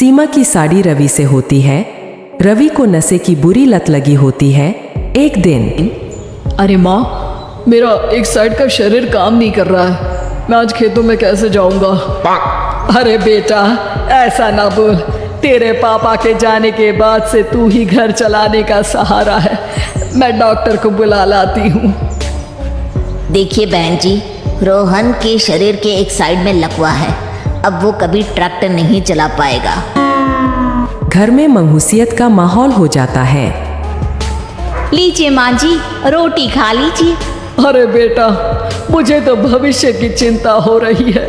सीमा की साड़ी रवि से होती है। रवि को नशे की बुरी लत लगी होती है। एक दिन, अरे माँ, मेरा एक साइड का शरीर काम नहीं कर रहा है। मैं आज खेतों में कैसे जाऊंगा? अरे बेटा, ऐसा ना बोल। तेरे पापा के जाने के बाद से तू ही घर चलाने का सहारा है। मैं डॉक्टर को बुला लाती हूँ। देखिए बहन जी, रोहन के शरीर के एक साइड में लकवा है। अब वो कभी ट्रैक्टर नहीं चला पाएगा। घर में मंहूसियत का माहौल हो जाता है। लीजिए माँ जी, रोटी खा लीजिए। अरे बेटा, मुझे तो भविष्य की चिंता हो रही है।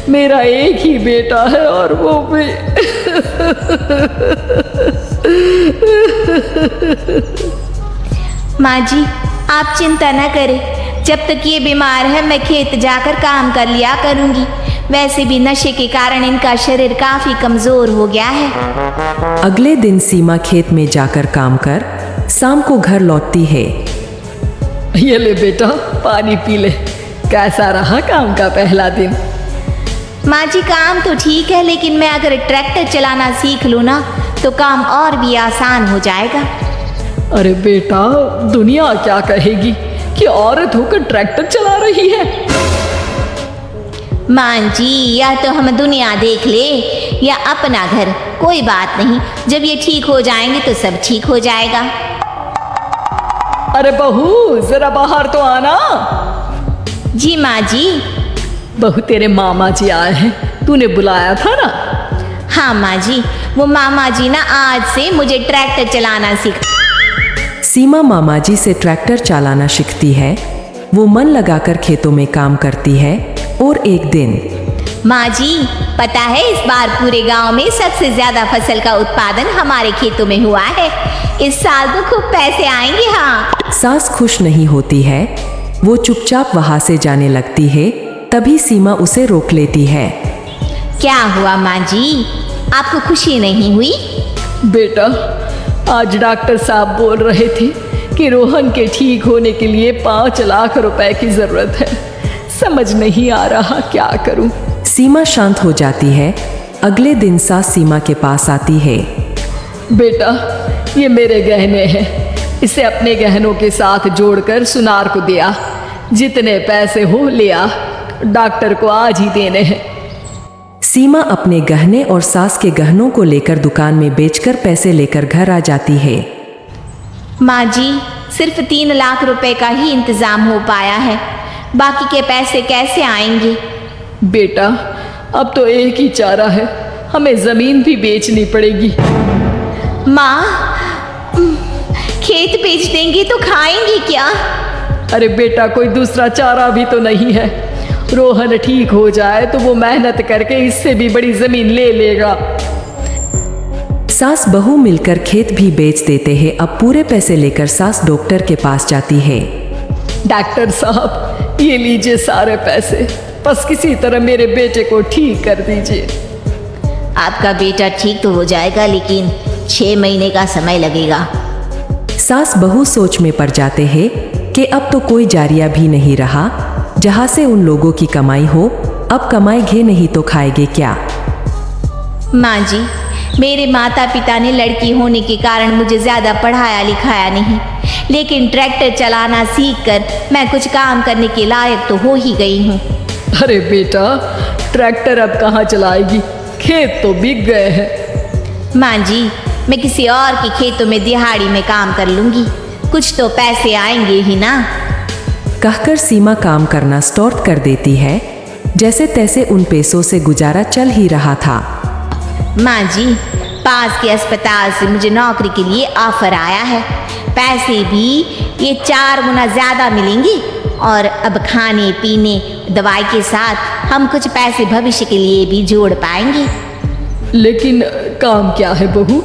मेरा एक ही बेटा है और वो भी माँ जी, आप चिंता न करें। जब तक ये बीमार है मैं खेत जाकर काम कर लिया करूँगी। वैसे भी नशे के कारण इनका शरीर काफ़ी कमज़ोर हो गया है। अगले दिन सीमा खेत में जाकर काम कर शाम को घर लौटती है। ये ले बेटा, पानी पी ले। कैसा रहा काम का पहला दिन? माँ जी, काम तो ठीक है, लेकिन मैं अगर ट्रैक्टर चलाना सीख लूँ ना तो काम और भी आसान हो जाएगा। अरे बेटा, दुनिया क्या कहेगी कि औरत होकर ट्रैक्टर चला रही है। माँ जी, या तो हम दुनिया देख ले या अपना घर, कोई बात नहीं। जब ये ठीक हो जाएंगे तो सब ठीक हो जाएगा। अरे बहू, जरा बाहर तो आना। जी माँ जी। बहू, तेरे मामा जी आए हैं, तूने बुलाया था ना? हाँ माँ जी, वो मामा जी ना आज से मुझे ट्रैक्टर चलाना सीखा। सीमा मामा जी से ट्रैक्टर चलाना सीखती है। वो मन लगाकर खेतों में काम करती है। और एक दिन, माँ जी, पता है इस बार पूरे गांव में सबसे ज्यादा फसल का उत्पादन हमारे खेतों में हुआ है। इस साल तो खूब पैसे आएंगे। हाँ। सास खुश नहीं होती है। वो चुपचाप वहां से जाने लगती है। तभी सीमा उसे रोक लेती है। क्या हुआ माँ जी, आपको खुशी नहीं हुई? बेटा, आज डॉक्टर साहब बोल रहे थे कि रोहन के ठीक होने के लिए 5 लाख रुपए की जरूरत है। समझ नहीं आ रहा क्या करूं। सीमा शांत हो जाती है। अगले दिन सास सीमा के पास आती है। बेटा, ये मेरे गहने हैं। इसे अपने गहनों के साथ जोड़कर सुनार को दिया। जितने पैसे हो ले आ, डॉक्टर को आज ही देने हैं। सीमा अपने गहने और सास के गहनों को लेकर दुकान में बेचकर पैसे लेकर घर आ जाती है। माँ जी, सिर्फ 3 लाख रुपए का ही इंतजाम हो पाया है। बाकी के पैसे कैसे आएंगे? बेटा, अब तो एक ही चारा है, हमें जमीन भी बेचनी पड़ेगी। माँ, खेत बेच देंगे तो खाएंगे क्या? अरे बेटा, कोई दूसरा चारा भी तो नहीं है। रोहन ठीक हो जाए तो वो मेहनत करके इससे भी बड़ी जमीन ले लेगा। सास बहू मिलकर खेत भी बेच देते हैं। अब पूरे पैसे लेकर सास डॉक्टर के पास जाती है। डॉक्टर साहब, ये लीजिए सारे पैसे। बस किसी तरह मेरे बेटे को ठीक कर दीजिए। आपका बेटा ठीक तो हो जाएगा, लेकिन 6 महीने का समय लगेगा। सास बहू सोच में पड़ जाते हैं कि अब तो कोई जारिया भी नहीं रहा जहां से उन लोगों की कमाई हो। अब कमाएंगे नहीं तो खाएंगे क्या? माँ जी, मेरे माता पिता ने लड़की होने के कारण मुझे ज़्यादा पढ़ाया लिखाया नहीं, लेकिन ट्रैक्टर चलाना सीखकर मैं कुछ काम करने के लायक तो हो ही गई हूँ। अरे बेटा, ट्रैक्टर अब कहाँ चलाएगी? खेत तो बिक गए हैं। माँ जी, मैं किसी और के खेतों में दिहाड़ी में काम कर लूँगी, कुछ तो पैसे आएंगे ही ना। कहकर सीमा काम करना स्टार्ट कर देती है। जैसे तैसे उन पैसों से गुजारा चल ही रहा था। माँ जी, पास के अस्पताल से मुझे नौकरी के लिए ऑफर आया है। पैसे भी ये 4 गुना ज़्यादा मिलेंगे और अब खाने पीने दवाई के साथ हम कुछ पैसे भविष्य के लिए भी जोड़ पाएंगे। लेकिन काम क्या है बहू?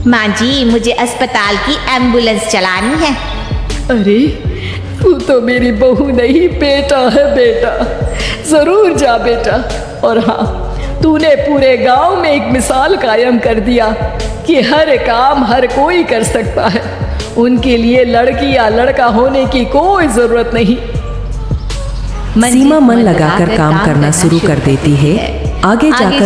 माँ जी, मुझे अस्पताल की एम्बुलेंस चलानी है। अरे, तू तो मेरी बहू नहीं, बेटा है बेटा। जरूर जा बेटा। और हाँ, तूने पूरे गांव में एक मिसाल कायम कर दिया कि हर काम हर कोई कर सकता है। उनके लिए लड़की या लड़का होने की कोई जरूरत नहीं। सीमा मन लगाकर काम करना शुरू कर देती है। आगे जाकर